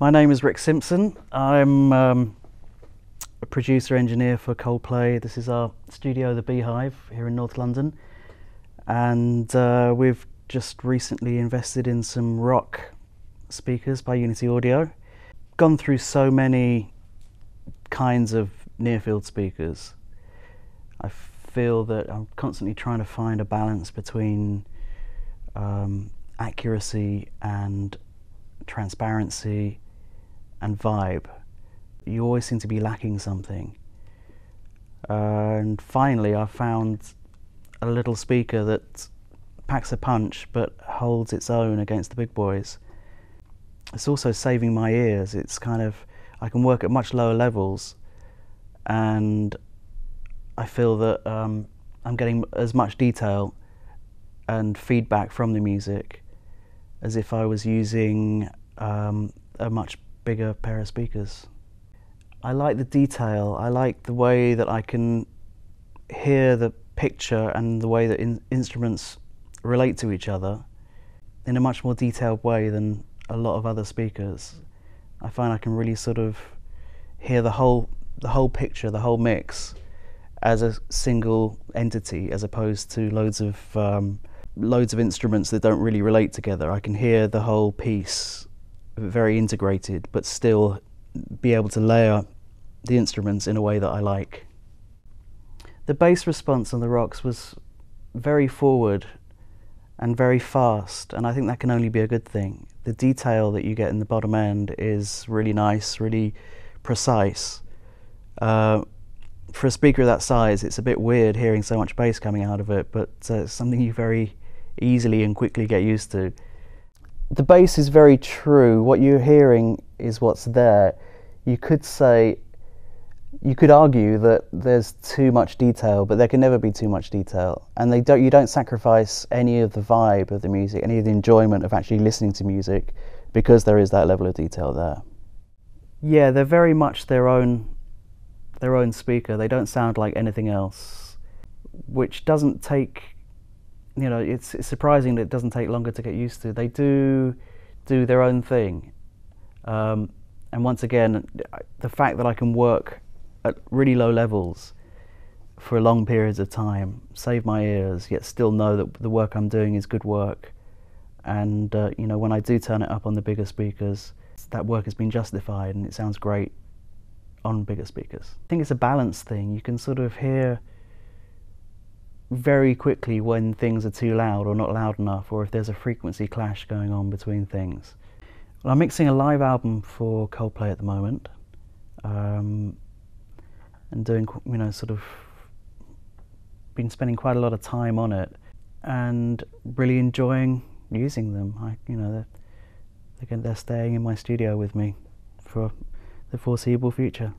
My name is Rik Simpson. I'm a producer engineer for Coldplay. This is our studio, the Beehive, here in North London. And we've just recently invested in some rock speakers by Unityaudio. Gone through so many kinds of near-field speakers. I feel that I'm constantly trying to find a balance between accuracy and transparency and vibe. You always seem to be lacking something. And finally I found a little speaker that packs a punch but holds its own against the big boys. It's also saving my ears. It's kind of, I can work at much lower levels and I feel that I'm getting as much detail and feedback from the music as if I was using a much bigger pair of speakers. I like the detail. I like the way that I can hear the picture and the way that instruments relate to each other in a much more detailed way than a lot of other speakers. I find I can really sort of hear the whole picture, the whole mix as a single entity, as opposed to loads of instruments that don't really relate together. I can hear the whole piece very integrated, but still be able to layer the instruments in a way that I like. The bass response on the rocks was very forward and very fast, and I think that can only be a good thing. The detail that you get in the bottom end is really nice, really precise. For a speaker of that size, it's a bit weird hearing so much bass coming out of it, but it's something you very easily and quickly get used to. The bass is very true. What you're hearing is what's there. You could argue that there's too much detail, but there can never be too much detail. And you don't sacrifice any of the vibe of the music, any of the enjoyment of actually listening to music, because there is that level of detail there. Yeah, they're very much their own speaker. They don't sound like anything else, which doesn't take, it's surprising that it doesn't take longer to get used to. They do their own thing. And once again, the fact that I can work at really low levels for long periods of time, save my ears, yet still know that the work I'm doing is good work. And when I do turn it up on the bigger speakers, that work has been justified and it sounds great on bigger speakers. I think it's a balance thing. You can sort of hear very quickly when things are too loud or not loud enough, or if there's a frequency clash going on between things. Well, I'm mixing a live album for Coldplay at the moment, and doing, sort of been spending quite a lot of time on it and really enjoying using them. They're staying in my studio with me for the foreseeable future.